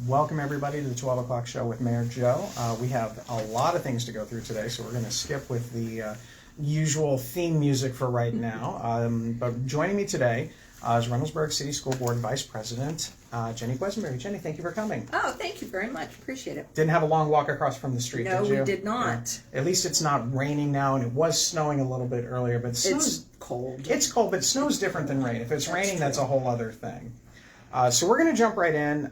Welcome everybody to the 12 o'clock show with Mayor Joe. We have a lot of things to go through today, so we're going to skip with the usual theme music for right now. But joining me today is Reynoldsburg City School Board Vice President Jeni Quesenberry. Jeni, thank you for coming. Oh, thank you very much. Appreciate it. Didn't have a long walk across from the street, no, did you? No, we did not. Yeah. At least it's not raining now, and it was snowing a little bit earlier, but it's cold. It's cold, but snow's different than rain. If it's raining, true. That's a whole other thing. So we're going to jump right in.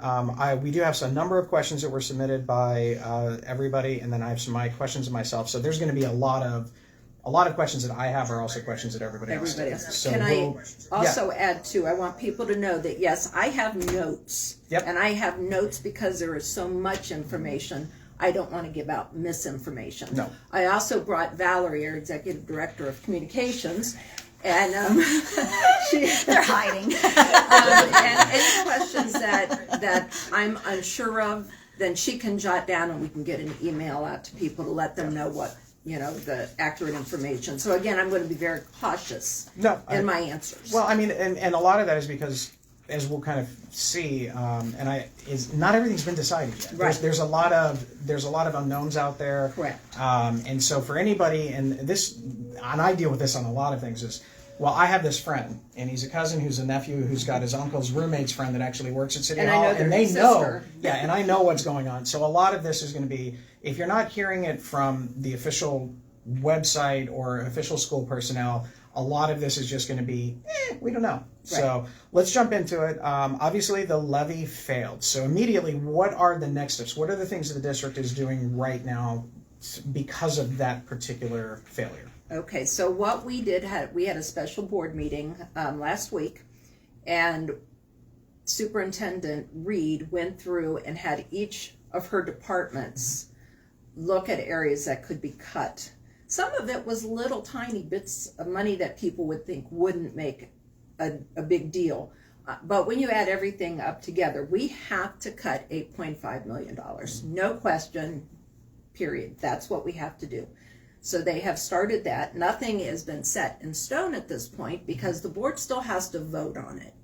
We do have a number of questions that were submitted by everybody, and then I have my questions of myself. So there's going to be a lot of questions that I have are also questions that everybody else has. So Can I also add too? I want people to know that yes, I have notes, and I have notes because there is so much information. I don't want to give out misinformation. No. I also brought Valerie, our Executive Director of Communications. And they're hiding. And any questions that I'm unsure of, then she can jot down, and we can get an email out to people to let them know what the accurate information. So again, I'm going to be very cautious in my answers. Well, I mean, and a lot of that is because, as we'll kind of see, not everything's been decided yet. Right. There's a lot of unknowns out there. Correct. And so for anybody, and I deal with this on a lot of things, is, well, I have this friend, and he's a cousin who's a nephew who's got his uncle's roommate's friend that actually works at City Hall, and they know, and I know what's going on. So a lot of this is going to be, if you're not hearing it from the official website or official school personnel, a lot of this is just going to be, we don't know. Right. So let's jump into it. Obviously, the levy failed. So immediately, what are the next steps? What are the things that the district is doing right now because of that particular failure? Okay, so what we did, we had a special board meeting last week, and Superintendent Reed went through and had each of her departments look at areas that could be cut. Some of it was little tiny bits of money that people would think wouldn't make a big deal. But when you add everything up together, we have to cut $8.5 million. No question, period. That's what we have to do. So they have started that. Nothing has been set in stone at this point because the board still has to vote on it.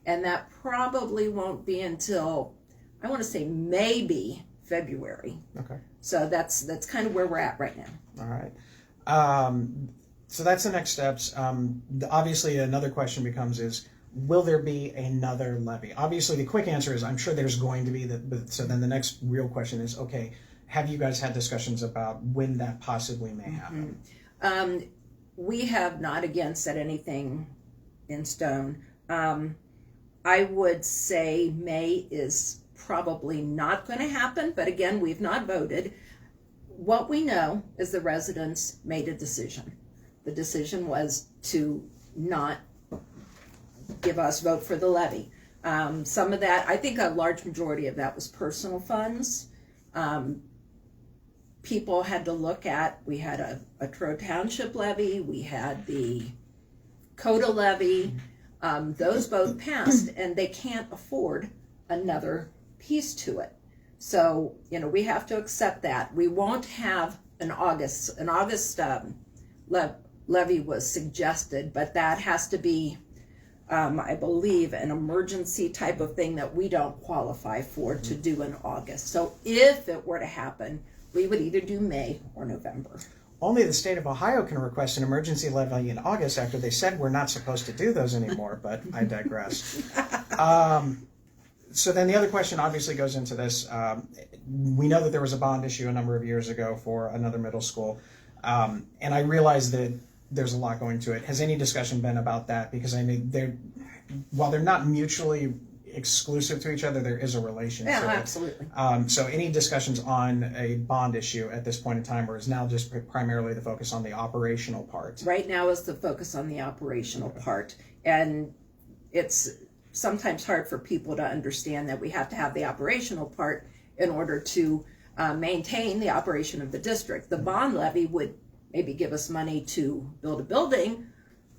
And that probably won't be until, I want to say maybe February. Okay. So that's kind of where we're at right now. All right. So that's the next steps. Obviously, another question becomes is, will there be another levy? Obviously, the quick answer is I'm sure there's going to be. So then the next real question is, okay, have you guys had discussions about when that possibly may happen? Mm-hmm. We have not, again, set anything in stone. I would say May is probably not going to happen, but again, we've not voted. What we know is the residents made a decision. The decision was to not give us vote for the levy. Some of that, I think a large majority of that was personal funds. People had to look at, we had a Troy Township levy, we had the CODA levy, those both passed, and they can't afford another piece to it. So, we have to accept that. We won't have an August levy was suggested, but that has to be, I believe, an emergency type of thing that we don't qualify for to do in August. So if it were to happen, we would either do May or November. Only the state of Ohio can request an emergency levy in August after they said we're not supposed to do those anymore, but I digress. So then the other question obviously goes into this. We know that there was a bond issue a number of years ago for another middle school, and I realize that there's a lot going to it. Has any discussion been about that? Because I mean, while they're not mutually exclusive to each other, there is a relation. Yeah, absolutely. So any discussions on a bond issue at this point in time, or is now just primarily the focus on the operational part? Right now is the focus on the operational part, and it's sometimes hard for people to understand that we have to have the operational part in order to maintain the operation of the district. The bond levy would maybe give us money to build a building,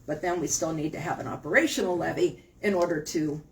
but then we still need to have an operational levy in order to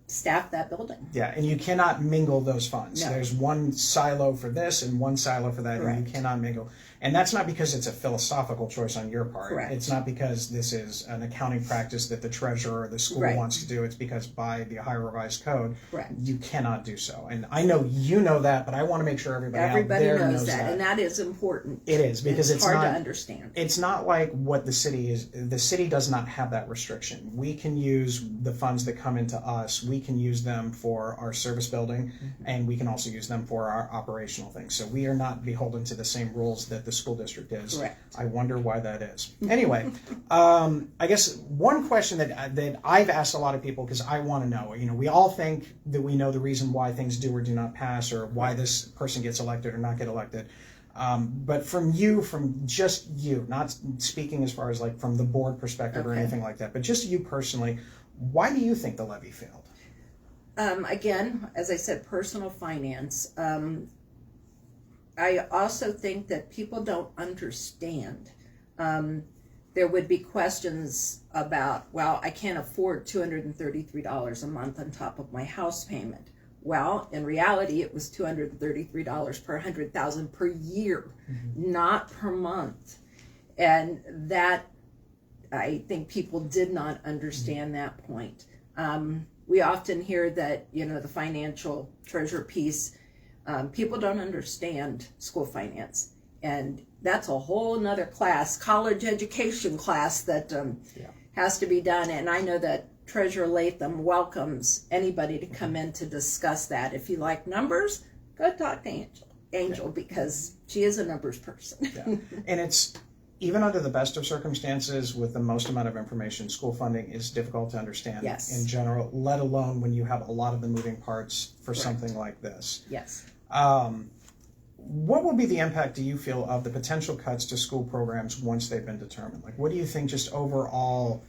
staff that building. Yeah, and you cannot mingle those funds. No. There's one silo for this and one silo for that, Correct. And you cannot mingle. And that's not because it's a philosophical choice on your part. Correct. It's not because this is an accounting practice that the treasurer or the school Right. wants to do. It's because by the Ohio Revised Code, Correct. you cannot do so. And I know you know that, but I want to make sure everybody out there knows that. And that is important. It is, because it's hard not, to understand. It's not like what the city is. The city does not have that restriction. We can use the funds that come into us. We can use them for our service building, and we can also use them for our operational things. So we are not beholden to the same rules that the school district is. Correct. I wonder why that is. Anyway, I guess one question that I've asked a lot of people, because I want to know, we all think that we know the reason why things do or do not pass, or why this person gets elected or not get elected. But from just you, not speaking as far as like from the board perspective or anything like that, but just you personally, why do you think the levy failed? Again, as I said, personal finance. I also think that people don't understand. There would be questions about, well, I can't afford $233 a month on top of my house payment. Well, in reality, it was $233 per $100,000 per year, not per month. And that, I think people did not understand that point. We often hear that, the financial treasure piece, people don't understand school finance. And that's a whole nother class, college education class that has to be done. And I know that Treasurer Latham welcomes anybody to come in to discuss that. If you like numbers, go talk to Angel because she is a numbers person. And it's, even under the best of circumstances with the most amount of information, school funding is difficult to understand in general, let alone when you have a lot of the moving parts for something like this. Yes. What will be the impact, do you feel, of the potential cuts to school programs once they've been determined? Like, what do you think just overall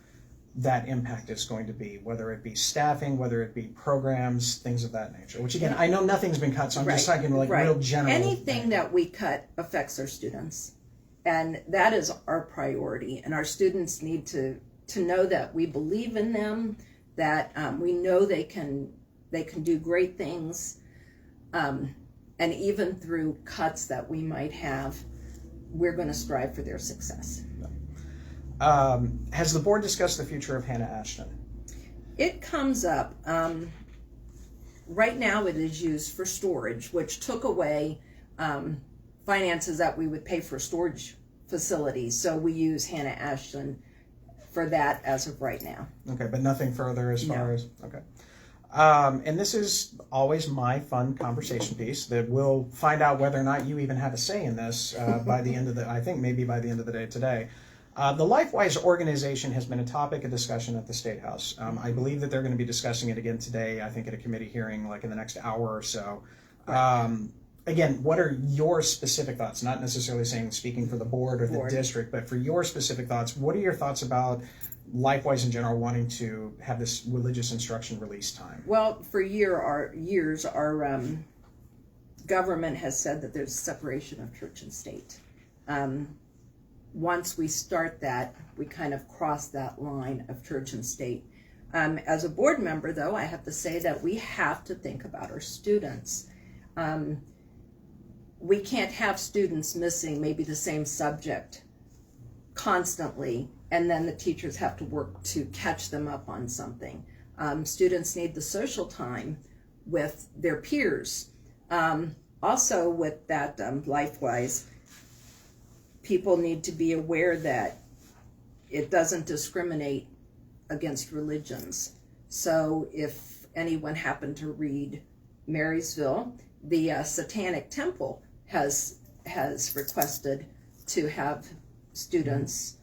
that impact is going to be, whether it be staffing, whether it be programs, things of that nature? Which, again, I know nothing's been cut, so I'm just talking like real general. Anything that we cut affects our students. And that is our priority. And our students need to know that we believe in them, that we know they can do great things. And even through cuts that we might have, we're going to strive for their success. Has the board discussed the future of Hannah Ashton? It comes up. Right now it is used for storage, which took away finances that we would pay for storage facilities. So we use Hannah Ashton for that as of right now. Okay, but nothing further as far as, okay. And this is always my fun conversation piece that we'll find out whether or not you even have a say in this by the end of I think maybe by the end of the day today. The LifeWise organization has been a topic of discussion at the State House. I believe that they're going to be discussing it again today, I think at a committee hearing like in the next hour or so. Again, what are your specific thoughts? Not necessarily speaking for the board or the district, but for your specific thoughts, what are your thoughts about LifeWise in general wanting to have this religious instruction release time? Well, for years, our government has said that there's separation of church and state. Once we start that, we kind of cross that line of church and state. As a board member, though, I have to say that we have to think about our students. We can't have students missing maybe the same subject constantly, and then the teachers have to work to catch them up on something. Students need the social time with their peers. Also with that LifeWise, people need to be aware that it doesn't discriminate against religions. So if anyone happened to read Marysville, the Satanic Temple has requested to have students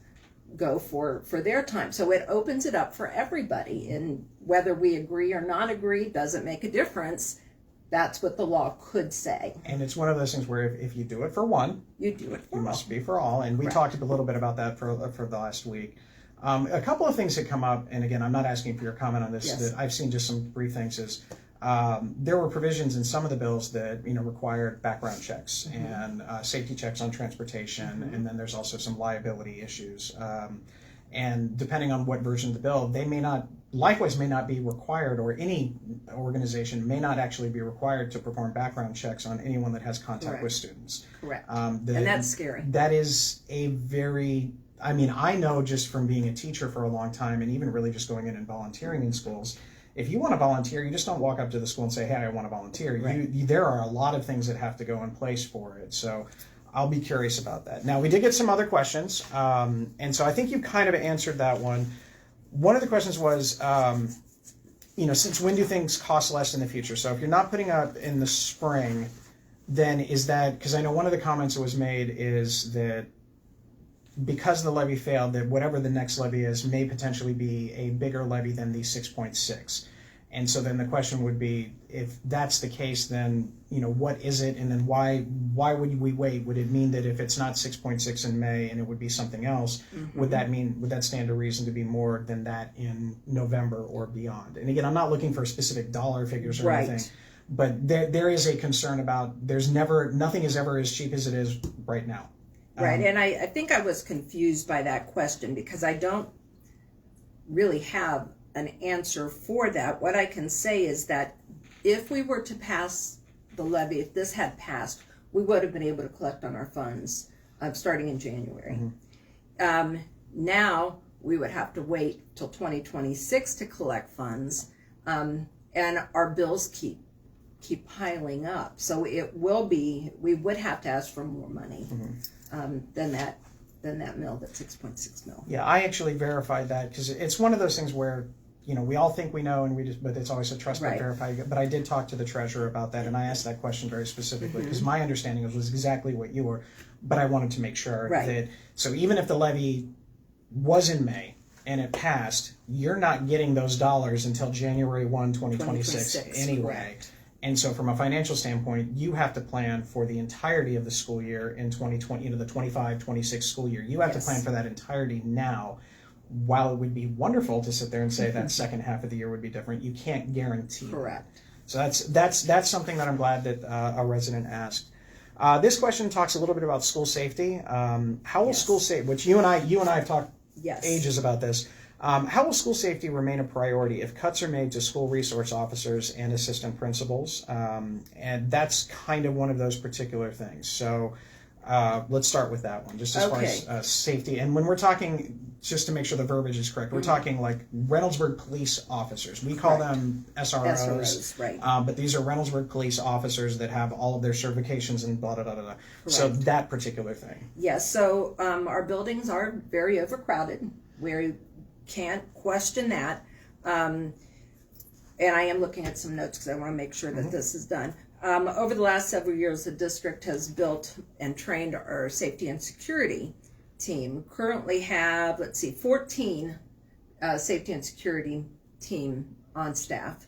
go for their time. So it opens it up for everybody, and whether we agree or not agree doesn't make a difference. That's what the law could say. And it's one of those things where if you do it for one, you do it for all. You must be for all. And we talked a little bit about that for the last week. A couple of things that come up, and again, I'm not asking for your comment on this, that I've seen just some brief things, is there were provisions in some of the bills that required background checks and safety checks on transportation, and then there's also some liability issues. And depending on what version of the bill, they may not Lifeways may not be required, or any organization may not actually be required to perform background checks on anyone that has contact with students. Correct. And that's scary. That is a very, I mean, I know just from being a teacher for a long time, and even really just going in and volunteering in schools, if you want to volunteer, you just don't walk up to the school and say, hey, I want to volunteer. Right. There are a lot of things that have to go in place for it. So I'll be curious about that. Now, we did get some other questions, and so I think you kind of answered that one. One of the questions was, since when do things cost less in the future? So if you're not putting up in the spring, then is that, because I know one of the comments that was made is that because the levy failed, that whatever the next levy is may potentially be a bigger levy than the 6.6. And so then the question would be, if that's the case, then, what is it? And then why would we wait? Would it mean that if it's not 6.6 in May and it would be something else, would that stand to reason to be more than that in November or beyond? And again, I'm not looking for specific dollar figures or anything, but there is a concern about nothing is ever as cheap as it is right now. Right, and I think I was confused by that question because I don't really have an answer for that. What I can say is that if we were to pass the levy, if this had passed, we would have been able to collect on our funds starting in January. Now we would have to wait till 2026 to collect funds, and our bills keep piling up. So we would have to ask for more money than that mill, that 6.6 mil. Yeah, I actually verified that because it's one of those things where we all think we know, but it's always a trust but verify. But I did talk to the treasurer about that, and I asked that question very specifically because my understanding was exactly what you were, but I wanted to make sure that, so even if the levy was in May and it passed, you're not getting those dollars until January 1, 2026 anyway. Correct. And so from a financial standpoint, you have to plan for the entirety of the school year in 2020, the 25-26 school year. You have to plan for that entirety now. While it would be wonderful to sit there and say that second half of the year would be different, you can't guarantee. Correct. So that's something that I'm glad that a resident asked. This question talks a little bit about school safety. How will school safety, which you and I have talked ages about this. How will school safety remain a priority if cuts are made to school resource officers and assistant principals? And that's kind of one of those particular things. So let's start with that one, just as far as safety. And when we're talking, just to make sure the verbiage is correct, we're talking like Reynoldsburg police officers. We call them SROs, right? But these are Reynoldsburg police officers that have all of their certifications and blah, blah, blah, blah. So that particular thing. Yes, so our buildings are very overcrowded. We can't question that. And I am looking at some notes because I want to make sure that this is done. Over the last several years, the district has built and trained our safety and security team. Currently have, 14 safety and security team on staff.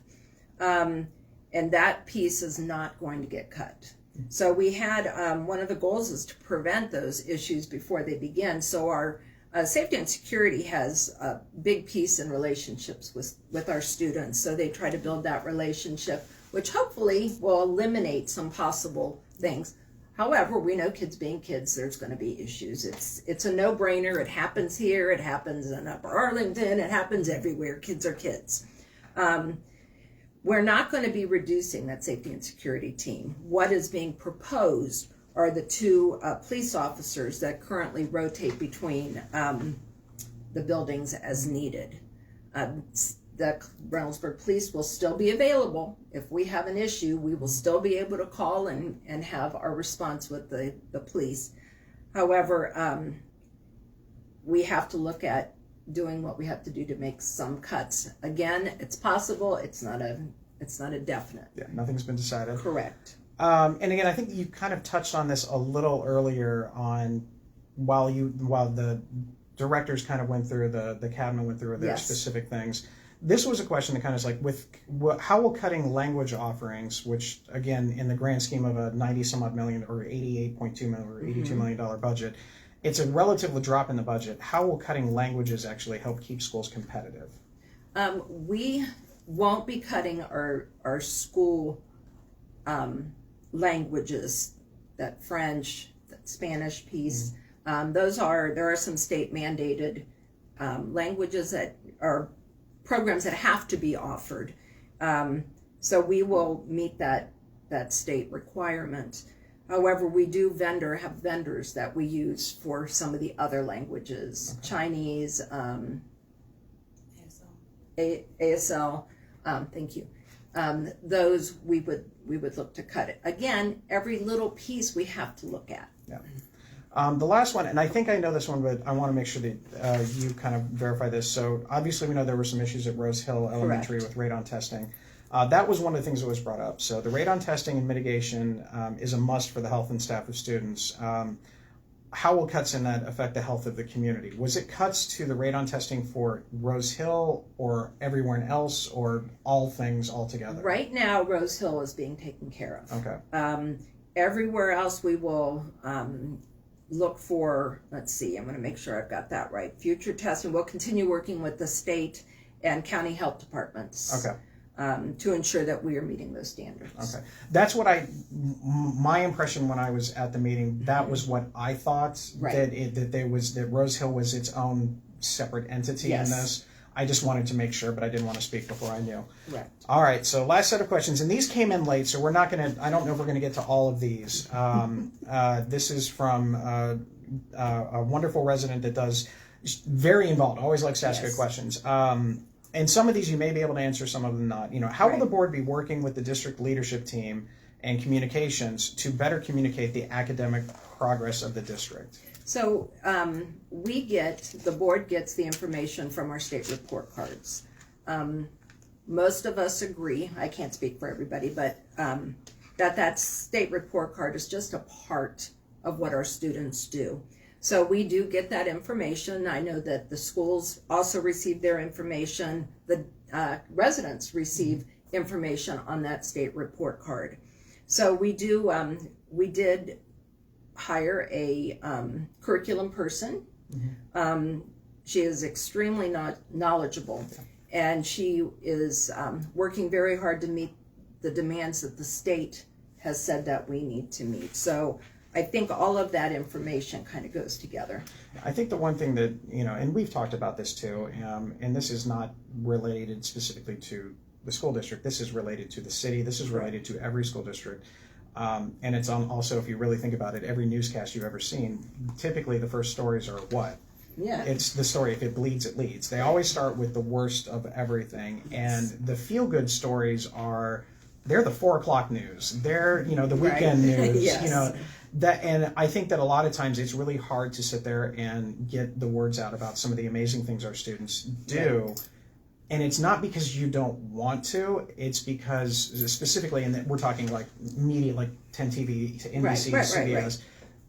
And that piece is not going to get cut. So we had, one of the goals is to prevent those issues before they begin. So our safety and security has a big piece in relationships with our students. So they try to build that relationship, which hopefully will eliminate some possible things. However, we know kids being kids, there's going to be issues. It's a no-brainer. It happens here. It happens in Upper Arlington. It happens everywhere. Kids are kids. We're not going to be reducing that safety and security team. What is being proposed are the two police officers that currently rotate between the buildings as needed. The Reynoldsburg police will still be available. If we have an issue, we will still be able to call and have our response with the police. However, we have to look at doing what we have to do to make some cuts. Again, it's possible. It's not a definite. Yeah, nothing's been decided. Correct. And again, I think you kind of touched on this a little earlier on while the directors kind of went through, the cabinet went through their specific things. This was a question that kind of is like, how will cutting language offerings, which again, in the grand scheme of a 90 some odd million or 88.2 million or $82 million budget, it's a relative drop in the budget. How will cutting languages actually help keep schools competitive? We won't be cutting our school languages, that French, that Spanish piece. There are some state mandated languages that are programs that have to be offered. So we will meet that state requirement. However, we do have vendors that we use for some of the other languages, okay. Chinese, ASL, thank you. Those we would look to cut it. Again, every little piece we have to look at. Yeah. The last one, and I think I know this one, but I want to make sure that you kind of verify this. So obviously we know there were some issues at Rose Hill Elementary with radon testing. That was one of the things that was brought up. So the radon testing and mitigation is a must for the health and staff of students. How will cuts in that affect the health of the community? Was it cuts to the radon testing for Rose Hill or everywhere else, or all things altogether? Right now, Rose Hill is being taken care of. Okay. Everywhere else we will look for, let's see, I'm going to make sure I've got that right. Future testing, we'll continue working with the state and county health departments. Okay. To ensure that we are meeting those standards. Okay, that's what my impression when I was at the meeting, that was what I thought, right. that Rose Hill was its own separate entity in this. I just wanted to make sure, but I didn't want to speak before I knew. Right. All right, so last set of questions, and these came in late, so we're not going to, I don't know if we're going to get to all of these. This is from a wonderful resident that does, very involved, always likes to ask good questions. And some of these you may be able to answer, some of them not. How will the board be working with the district leadership team and communications to better communicate the academic progress of the district? So the board gets the information from our state report cards. Most of us agree, I can't speak for everybody, but that state report card is just a part of what our students do. So we do get that information. I know that the schools also receive their information. The residents receive information on that state report card. So we did hire a curriculum person. Mm-hmm. She is extremely knowledgeable, and she is working very hard to meet the demands that the state has said that we need to meet. So I think all of that information kind of goes together. I think the one thing that, and we've talked about this too, and this is not related specifically to the school district, this is related to the city, this is related to every school district. And it's also, if you really think about it, every newscast you've ever seen, typically the first stories are what? Yeah. It's the story, if it bleeds, it leads. They always start with the worst of everything. Yes. And the feel-good stories they're the 4 o'clock news. They're, the weekend news, yes. And I think that a lot of times it's really hard to sit there and get the words out about some of the amazing things our students do. Right. And it's not because you don't want to, it's because specifically, and we're talking like media, like 10 TV, to NBC, CBS,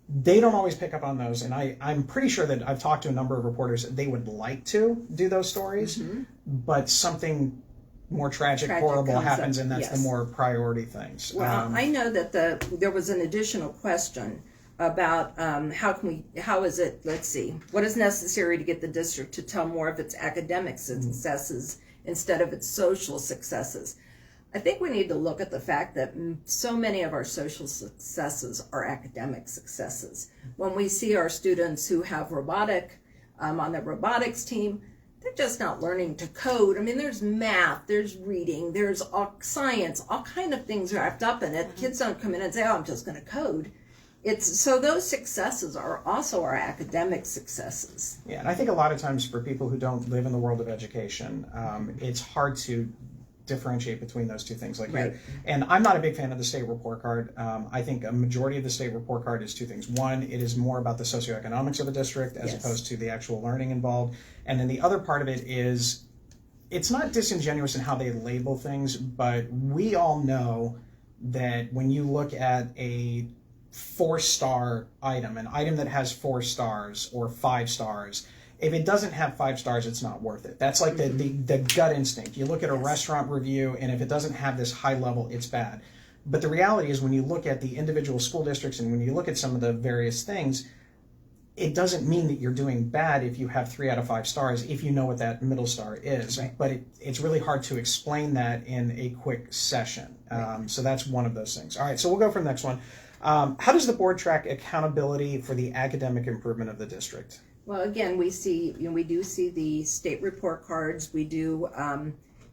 they don't always pick up on those. And I'm pretty sure that I've talked to a number of reporters, they would like to do those stories, but something more tragic horrible happens, and that's the more priority things. Well, I know that there was an additional question about how is it, let's see, what is necessary to get the district to tell more of its academic successes instead of its social successes. I think we need to look at the fact that so many of our social successes are academic successes. When we see our students who have on the robotics team, they're just not learning to code. I mean, there's math, there's reading, there's science, all kind of things wrapped up in it. Kids don't come in and say, I'm just going to code. So those successes are also our academic successes. Yeah, and I think a lot of times for people who don't live in the world of education, it's hard to differentiate between those two things. And I'm not a big fan of the state report card. I think a majority of the state report card is two things. One, it is more about the socioeconomics of the district as opposed to the actual learning involved. And then the other part of it is, it's not disingenuous in how they label things, but we all know that when you look at a 4-star item, an item that has 4 stars or 5 stars, if it doesn't have 5 stars, it's not worth it. That's like the gut instinct. You look at a restaurant review, and if it doesn't have this high level, it's bad. But the reality is, when you look at the individual school districts and when you look at some of the various things, it doesn't mean that you're doing bad if you have 3 out of 5 stars, if you know what that middle star is. Right. But it's really hard to explain that in a quick session. So that's one of those things. All right, so we'll go for the next one. How does the board track accountability for the academic improvement of the district? Well, again, we do see the state report cards. We do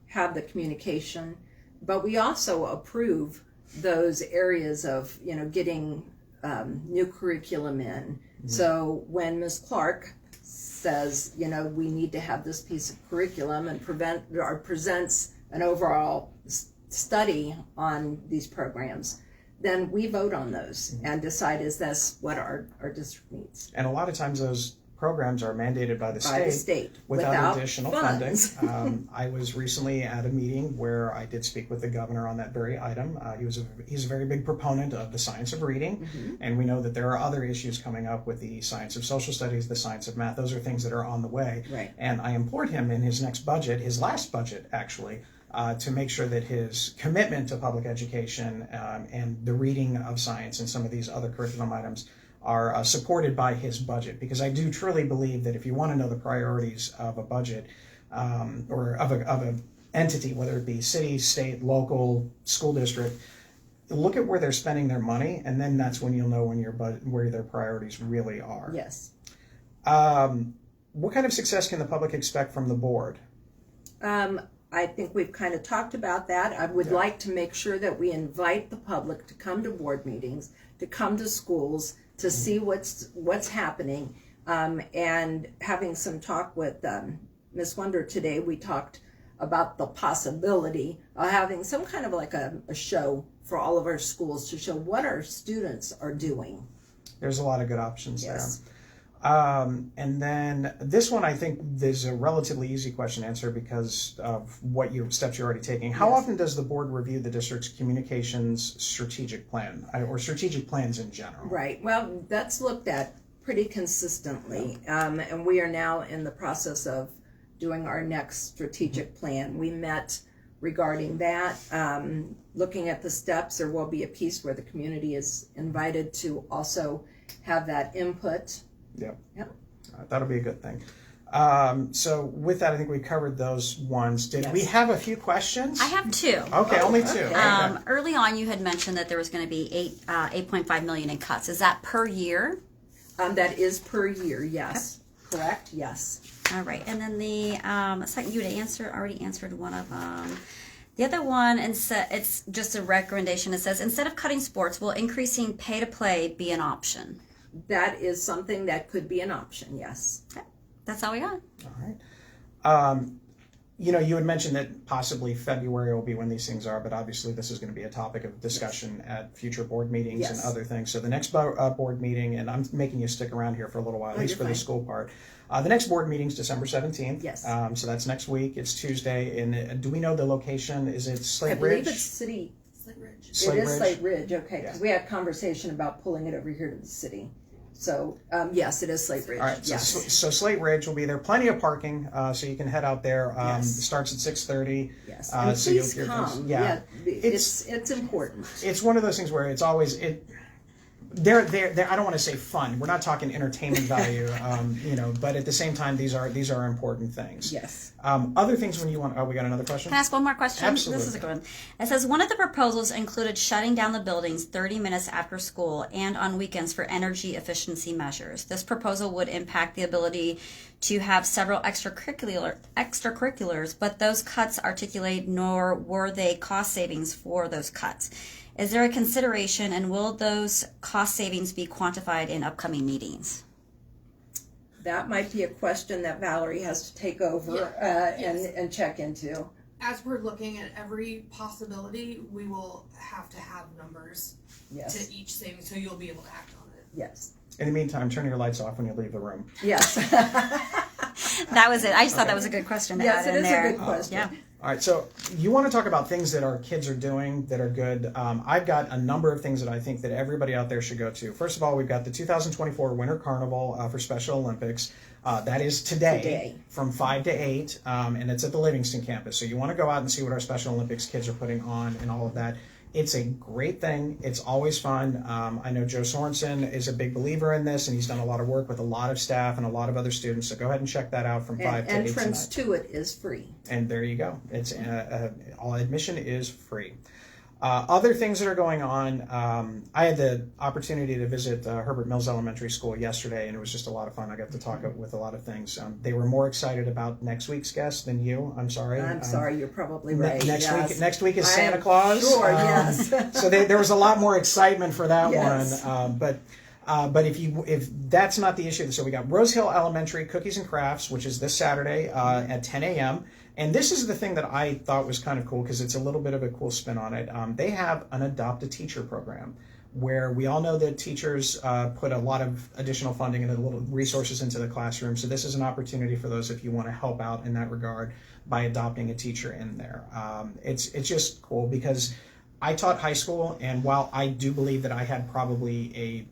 have the communication, but we also approve those areas of, getting new curriculum in. Mm-hmm. So when Ms. Clark says, we need to have this piece of curriculum and presents an overall study on these programs, then we vote on those and decide, is this what our district needs? And a lot of times those programs are mandated by the state without additional funds. funding. I was recently at a meeting where I did speak with the governor on that very item. He's a very big proponent of the science of reading, mm-hmm. and we know that there are other issues coming up with the science of social studies, the science of math. Those are things that are on the way. Right. And I implored him in his next budget, his last budget actually, to make sure that his commitment to public education and the reading of science and some of these other curriculum items are supported by his budget, because I do truly believe that if you want to know the priorities of a budget or of an entity, whether it be city, state, local, school district, look at where they're spending their money, and then that's when you'll know where their priorities really are. Yes. What kind of success can the public expect from the board? I think we've kind of talked about that. I would like to make sure that we invite the public to come to board meetings, to come to schools, to see what's happening, and having some talk with Ms. Wonder today. We talked about the possibility of having some kind of like a show for all of our schools to show what our students are doing. There's a lot of good options yes. there. And then this one, I think there's a relatively easy question to answer because of what steps you're already taking. How yes. often does the board review the district's communications strategic plan or strategic plans in general? Right. Well, that's looked at pretty consistently. And we are now in the process of doing our next strategic plan. We met regarding that, looking at the steps. There will be a piece where the community is invited to also have that input. Yep. Yep. That'll be a good thing. So with that, I think we covered those ones. Did yes. we have a few questions? I have two. Okay, only two. Okay. Early on, you had mentioned that there was going to be $8.5 million in cuts. Is that per year? That is per year. Yes. Okay. Correct. Yes. All right. And then the second, you had already answered one of them. The other one, it's just a recommendation. It says, instead of cutting sports, will increasing pay to play be an option? That is something that could be an option, yes. Okay. That's all we got. All right. You had mentioned that possibly February will be when these things are, but obviously this is going to be a topic of discussion yes. at future board meetings yes. and other things. So the next board meeting, and I'm making you stick around here for a little while, at least for the school part. The next board meeting is December 17th. Yes. So that's next week. It's Tuesday. And do we know the location? Is it Slate Ridge? I believe it's City. Slate Ridge. It is Slate Ridge, okay, because we had conversation about pulling it over here to the city. So, yes, it is Slate Ridge. All right, yes. so Slate Ridge will be there. Plenty of parking, so you can head out there. Yes. It starts at 6:30. Yes, and so please come. Yeah, it's important. It's one of those things where it's always They're I don't want to say fun. We're not talking entertainment value, but at the same time, these are important things. Yes. Other things when you want. Oh, we got another question. Can I ask one more question? Absolutely. This is a good one. It says one of the proposals included shutting down the buildings 30 minutes after school and on weekends for energy efficiency measures. This proposal would impact the ability to have several extracurriculars, but those cuts articulated nor were they cost savings for those cuts. Is there a consideration, and will those cost savings be quantified in upcoming meetings? That might be a question that Valerie has to take over and check into. As we're looking at every possibility, we will have to have numbers yes. to each savings, so you'll be able to act on it. Yes. In the meantime, turn your lights off when you leave the room. Yes. That was it. I just thought that was a good question to add in there. Yes, it is a good question. Yeah. All right, so you want to talk about things that our kids are doing that are good. I've got a number of things that I think that everybody out there should go to. First of all, we've got the 2024 Winter Carnival for Special Olympics. That is today from 5 to 8, and it's at the Livingston campus. So you want to go out and see what our Special Olympics kids are putting on and all of that. It's a great thing. It's always fun. I know Joe Sorensen is a big believer in this, and he's done a lot of work with a lot of staff and a lot of other students. So go ahead and check that out from 5 to 8 tonight. Entrance to it is free. And there you go. It's all admission is free. Other things that are going on, I had the opportunity to visit Herbert Mills Elementary School yesterday, and it was just a lot of fun. I got to talk with a lot of things. They were more excited about next week's guest than you. I'm sorry. I'm sorry, you're probably right. Next week is Santa Claus. Sure, yes. So there was a lot more excitement for that Yes. one. But if that's not the issue, so we got Rose Hill Elementary Cookies and Crafts, which is this Saturday at 10 a.m. And this is the thing that I thought was kind of cool because it's a little bit of a cool spin on it. They have an Adopt a Teacher program where we all know that teachers put a lot of additional funding and a little resources into the classroom. So this is an opportunity for those if you want to help out in that regard by adopting a teacher in there. It's just cool because I taught high school, and while I do believe that I had probably a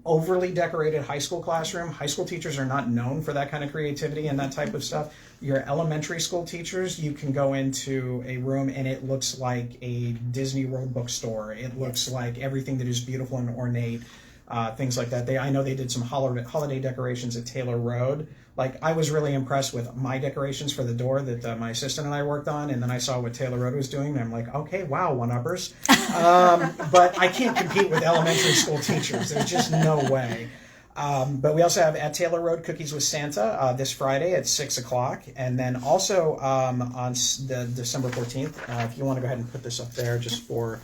overly decorated high school classroom, high school teachers are not known for that kind of creativity and that type of stuff. Your elementary school teachers, you can go into a room and it looks like a Disney World bookstore. It looks like everything that is beautiful and ornate, things like that. I know they did some holiday decorations at Taylor Road. Like, I was really impressed with my decorations for the door that my assistant and I worked on, and then I saw what Taylor Road was doing, and I'm like, okay, wow, one-uppers. But I can't compete with elementary school teachers. There's just no way. But we also have at Taylor Road Cookies with Santa this Friday at 6 o'clock. And then also on the December 14th, if you want to go ahead and put this up there just for,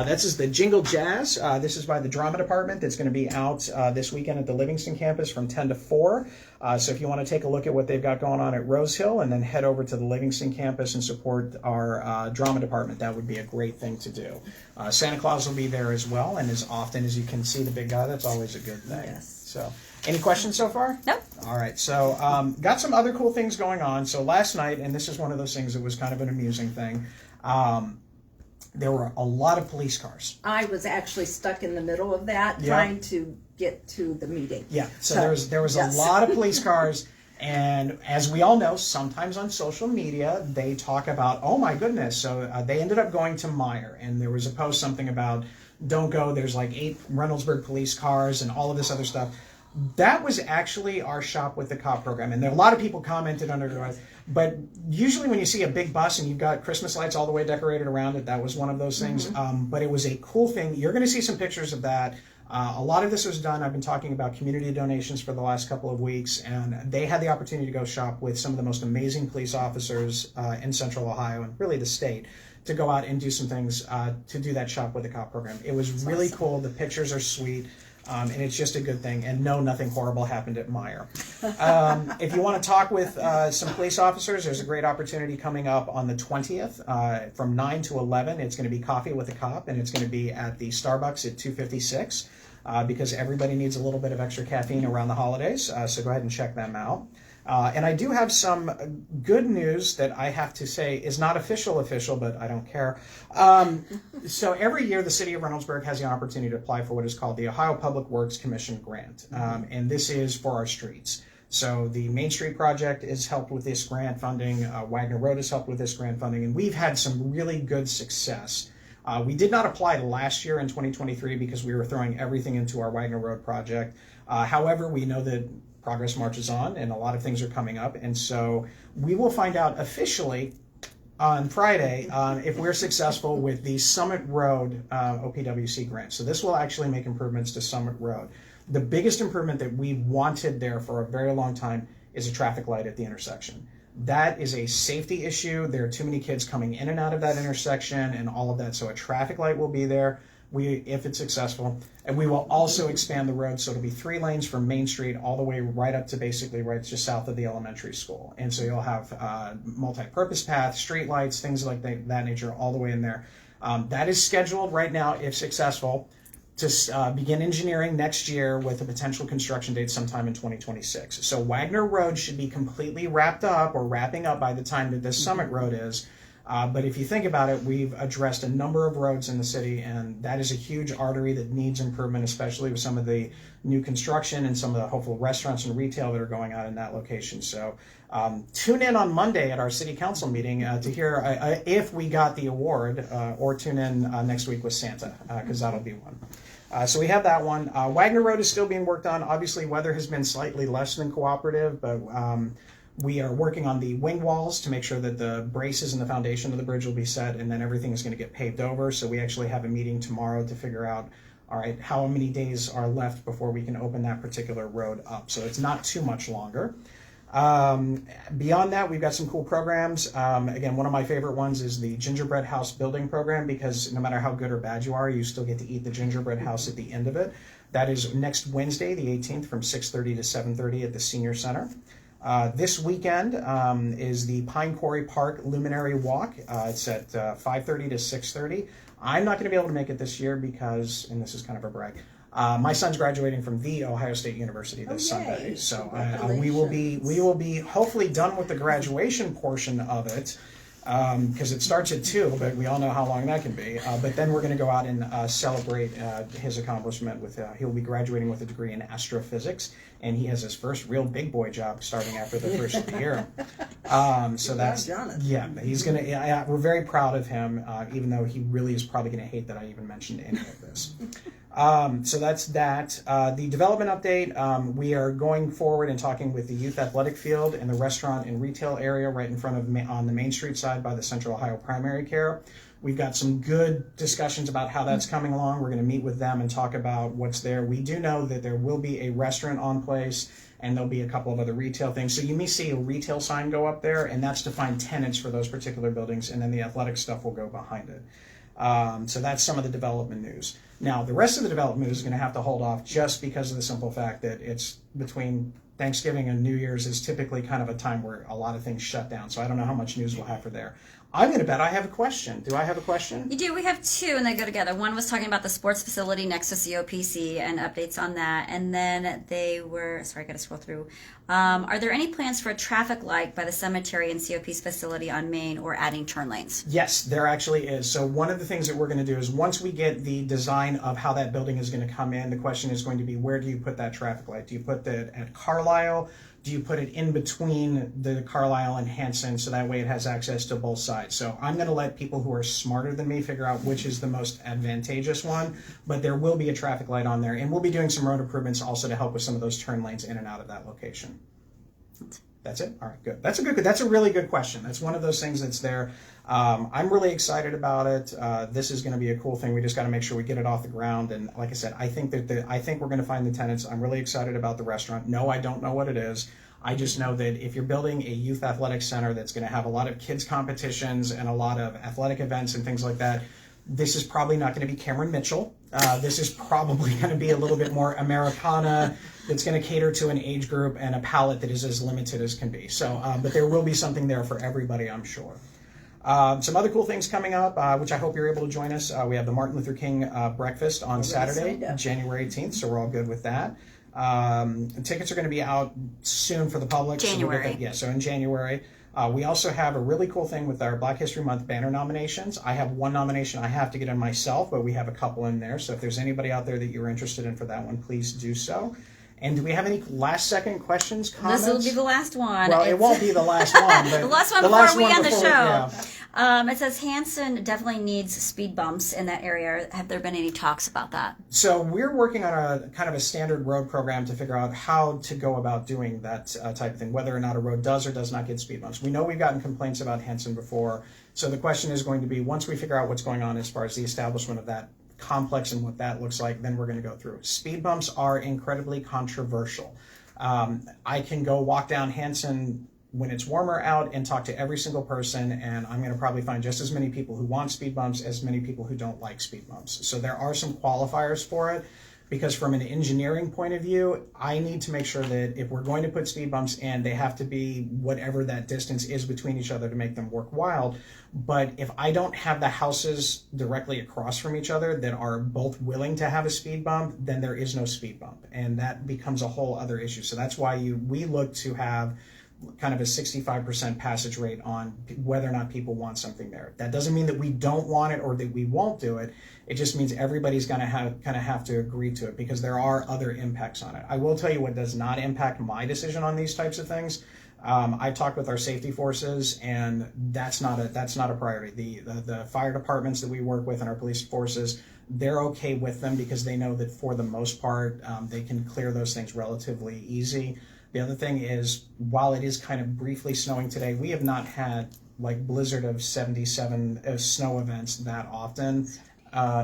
this is the Jingle Jazz. This is by the Drama Department. It's going to be out this weekend at the Livingston campus from 10 to 4. So if you want to take a look at what they've got going on at Rose Hill and then head over to the Livingston campus and support our drama department, that would be a great thing to do. Santa Claus will be there as well, and as often as you can see the big guy, that's always a good thing. Yes. So, any questions so far? Nope. All right. So, got some other cool things going on. So last night, and this is one of those things that was kind of an amusing thing, there were a lot of police cars. I was actually stuck in the middle of that, trying to get to the meeting. Yeah. So there was yes. a lot of police cars. And as we all know, sometimes on social media, they talk about, oh my goodness. So they ended up going to Meyer, and there was a post something about, don't go, there's like 8 Reynoldsburg police cars and all of this other stuff. That was actually our Shop with the Cop program. And there a lot of people commented under it. But usually when you see a big bus and you've got Christmas lights all the way decorated around it, that was one of those things. Mm-hmm. But it was a cool thing. You're going to see some pictures of that. A lot of this was done. I've been talking about community donations for the last couple of weeks, and they had the opportunity to go shop with some of the most amazing police officers in Central Ohio and really the state to go out and do some things to do that Shop with the Cop program. It was That's really awesome. Cool. The pictures are sweet. And it's just a good thing. And no, nothing horrible happened at Meyer. If you want to talk with some police officers, there's a great opportunity coming up on the 20th from 9 to 11. It's going to be Coffee with a Cop, and it's going to be at the Starbucks at 256 because everybody needs a little bit of extra caffeine around the holidays. So go ahead and check them out. And I do have some good news that I have to say is not official, but I don't care. So every year the city of Reynoldsburg has the opportunity to apply for what is called the Ohio Public Works Commission grant. And this is for our streets. So the Main Street project is helped with this grant funding. Wagner Road has helped with this grant funding. And we've had some really good success. We did not apply last year in 2023 because we were throwing everything into our Wagner Road project. However, we know that progress marches on and a lot of things are coming up. And so we will find out officially on Friday if we're successful with the Summit Road OPWC grant. So this will actually make improvements to Summit Road. The biggest improvement that we wanted there for a very long time is a traffic light at the intersection. That is a safety issue. There are too many kids coming in and out of that intersection and all of that. So a traffic light will be there if it's successful. And we will also expand the road. So it'll be 3 lanes from Main Street all the way right up to basically right just south of the elementary school. And so you'll have multi-purpose paths, street lights, things like that nature all the way in there. That is scheduled right now, if successful, to begin engineering next year with a potential construction date sometime in 2026. So Wagner Road should be completely wrapped up or wrapping up by the time that this Summit Road is. But if you think about it, we've addressed a number of roads in the city, and that is a huge artery that needs improvement, especially with some of the new construction and some of the hopeful restaurants and retail that are going on in that location. So tune in on Monday at our city council meeting to hear if we got the award, or tune in next week with Santa, because that'll be one. So we have that one. Wagner Road is still being worked on. Obviously, weather has been slightly less than cooperative, but We are working on the wing walls to make sure that the braces and the foundation of the bridge will be set, and then everything is going to get paved over. So we actually have a meeting tomorrow to figure out, all right, how many days are left before we can open that particular road up. So it's not too much longer. Beyond that, we've got some cool programs. Again, one of my favorite ones is the gingerbread house building program, because no matter how good or bad you are, you still get to eat the gingerbread house at the end of it. That is next Wednesday, the 18th, from 6:30 to 7:30 at the Senior Center. This weekend is the Pine Quarry Park Luminary Walk. It's at 5:30 to 6:30. I'm not going to be able to make it this year because, and this is kind of a brag, my son's graduating from the Ohio State University this Sunday. So we will be hopefully done with the graduation portion of it, because it starts at 2, but we all know how long that can be. But then we're going to go out and celebrate his accomplishment with, he'll be graduating with a degree in astrophysics, and he has his first real big boy job starting after the first year. So that's, yeah, he's going to, we're very proud of him, even though he really is probably going to hate that I even mentioned any of this. So that's that. The development update, we are going forward and talking with the youth athletic field and the restaurant and retail area right in front of, on the Main Street side by the Central Ohio Primary Care. We've got some good discussions about how that's coming along. We're going to meet with them and talk about what's there. We do know that there will be a restaurant on place, and there'll be a couple of other retail things. So you may see a retail sign go up there, and that's to find tenants for those particular buildings, and then the athletic stuff will go behind it. So that's some of the development news. Now, the rest of the development news is going to have to hold off just because of the simple fact that it's between Thanksgiving and New Year's is typically kind of a time where a lot of things shut down. So I don't know how much news we'll have for there. I'm going to bet I have a question. Do I have a question? You do. We have two, and they go together. One was talking about the sports facility next to COPC and updates on that. And then they were, sorry, I got to scroll through. Are there any plans for a traffic light by the cemetery and COP's facility on Main, or adding turn lanes? Yes, there actually is. So one of the things that we're going to do is once we get the design of how that building is going to come in, the question is going to be, where do you put that traffic light? Do you put that at Carlisle? Do you put it in between the Carlisle and Hanson so that way it has access to both sides? So I'm going to let people who are smarter than me figure out which is the most advantageous one, but there will be a traffic light on there, and we'll be doing some road improvements also to help with some of those turn lanes in and out of that location. That's it? All right, good. That's a really good question. That's one of those things that's there. I'm really excited about it. This is going to be a cool thing. We just got to make sure we get it off the ground. And like I said, I think we're going to find the tenants. I'm really excited about the restaurant. No, I don't know what it is. I just know that if you're building a youth athletic center that's going to have a lot of kids competitions and a lot of athletic events and things like that, this is probably not going to be Cameron Mitchell. This is probably going to be a little bit more Americana. That's going to cater to an age group and a palette that is as limited as can be. So, but there will be something there for everybody, I'm sure. Some other cool things coming up, which I hope you're able to join us. We have the Martin Luther King breakfast on Saturday, January 18th, so we're all good with that. Tickets are going to be out soon for the public. January. So in January. We also have a really cool thing with our Black History Month banner nominations. I have one nomination I have to get in myself, but we have a couple in there. So if there's anybody out there that you're interested in for that one, please do so. And do we have any last-second questions, comments? This will be the last one. Well, it won't be the last one. But the last one before we end the show. It says Hanson definitely needs speed bumps in that area. Have there been any talks about that? So we're working on a kind of a standard road program to figure out how to go about doing that type of thing, whether or not a road does or does not get speed bumps. We know we've gotten complaints about Hanson before. So the question is going to be, once we figure out what's going on as far as the establishment of that complex and what that looks like, then we're going to go through. Speed bumps are incredibly controversial. I can go walk down Hanson when it's warmer out and talk to every single person, and I'm going to probably find just as many people who want speed bumps as many people who don't like speed bumps. So there are some qualifiers for it, because from an engineering point of view, I need to make sure that if we're going to put speed bumps in, they have to be whatever that distance is between each other to make them worthwhile. But if I don't have the houses directly across from each other that are both willing to have a speed bump, then there is no speed bump. And that becomes a whole other issue. So that's why we look to have kind of a 65% passage rate on whether or not people want something there. That doesn't mean that we don't want it or that we won't do it. It just means everybody's going to have to agree to it, because there are other impacts on it. I will tell you what does not impact my decision on these types of things. I've talked with our safety forces, and that's not a priority. The fire departments that we work with and our police forces, they're okay with them because they know that for the most part they can clear those things relatively easy. The other thing is, while it is kind of briefly snowing today, we have not had like blizzard of 77 snow events that often.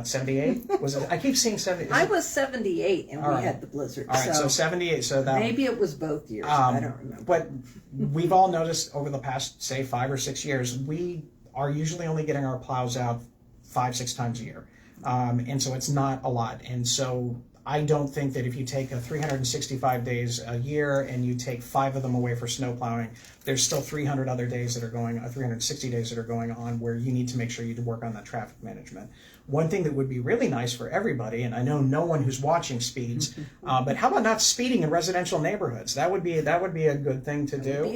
78 was it? I keep seeing 70. I was 78 and we had the blizzard. All right, so 78. So that maybe it was both years. I don't remember. But we've all noticed over the past, say, 5 or 6 years, we are usually only getting our plows out 5-6 times a year, and so it's not a lot. And so I don't think that if you take 365 days a year and you take 5 of them away for snow plowing, there's still 300 other days that are going, 360 days that are going on where you need to make sure you work on that traffic management. One thing that would be really nice for everybody, and I know no one who's watching speeds, but how about not speeding in residential neighborhoods? That would be a good thing to do.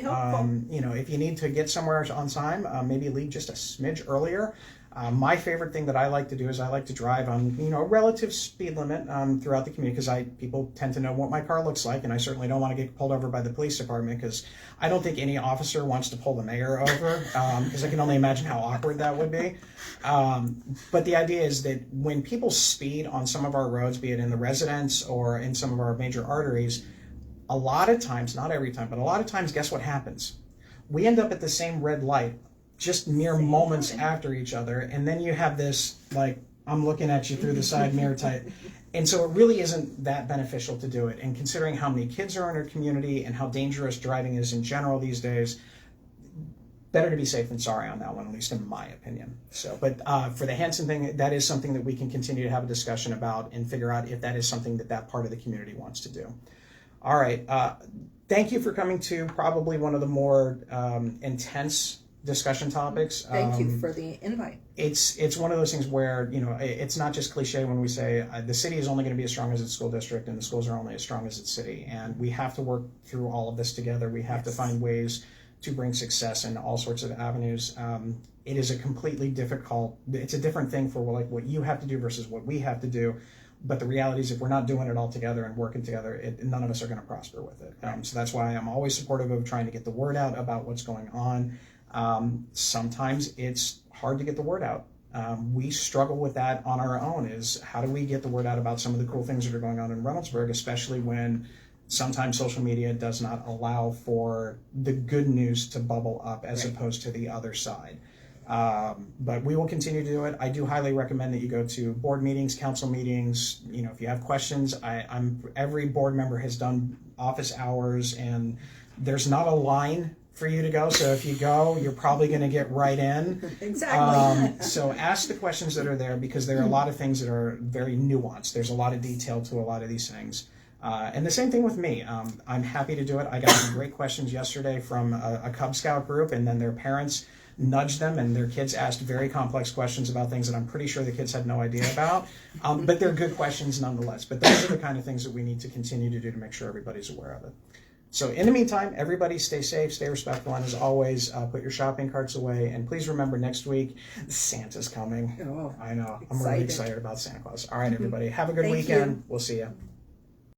You know, if you need to get somewhere on time, maybe leave just a smidge earlier. My favorite thing that I like to do is I like to drive on, you know, a relative speed limit throughout the community, because people tend to know what my car looks like, and I certainly don't want to get pulled over by the police department, because I don't think any officer wants to pull the mayor over, because I can only imagine how awkward that would be. But the idea is that when people speed on some of our roads, be it in the residence or in some of our major arteries, a lot of times, not every time, but a lot of times, guess what happens? We end up at the same red light just mere moments after each other, and then you have this, like, I'm looking at you through the side mirror type. And so it really isn't that beneficial to do it. And considering how many kids are in our community and how dangerous driving is in general these days, better to be safe than sorry on that one, at least in my opinion. So, but for the Hanson thing, that is something that we can continue to have a discussion about and figure out if that is something that part of the community wants to do. All right. Thank you for coming to probably one of the more intense discussion topics. Thank you for the invite. It's one of those things where, you know, it's not just cliche when we say the city is only going to be as strong as its school district, and the schools are only as strong as its city. And we have to work through all of this together. We have to find ways to bring success in all sorts of avenues. It is a completely it's a different thing for like what you have to do versus what we have to do. But the reality is, if we're not doing it all together and working together, none of us are going to prosper with it. So that's why I'm always supportive of trying to get the word out about what's going on. Sometimes it's hard to get the word out. We struggle with that on our own, is how do we get the word out about some of the cool things that are going on in Reynoldsburg, especially when sometimes social media does not allow for the good news to bubble up as opposed to the other side. But we will continue to do it. I do highly recommend that you go to board meetings, council meetings. You know, if you have questions, every board member has done office hours, and there's not a line for you to go. So if you go, you're probably going to get right in. Exactly. So ask the questions that are there, because there are a lot of things that are very nuanced. There's a lot of detail to a lot of these things. And the same thing with me. I'm happy to do it. I got some great questions yesterday from a Cub Scout group, and then their parents nudged them, and their kids asked very complex questions about things that I'm pretty sure the kids had no idea about. But they're good questions nonetheless. But those are the kind of things that we need to continue to do to make sure everybody's aware of it. So in the meantime, everybody stay safe, stay respectful, and as always, put your shopping carts away. And please remember, next week, Santa's coming. Oh, I know. I'm excited. really excited about Santa Claus. All right, everybody. Have a good Thank weekend. you. We'll see you.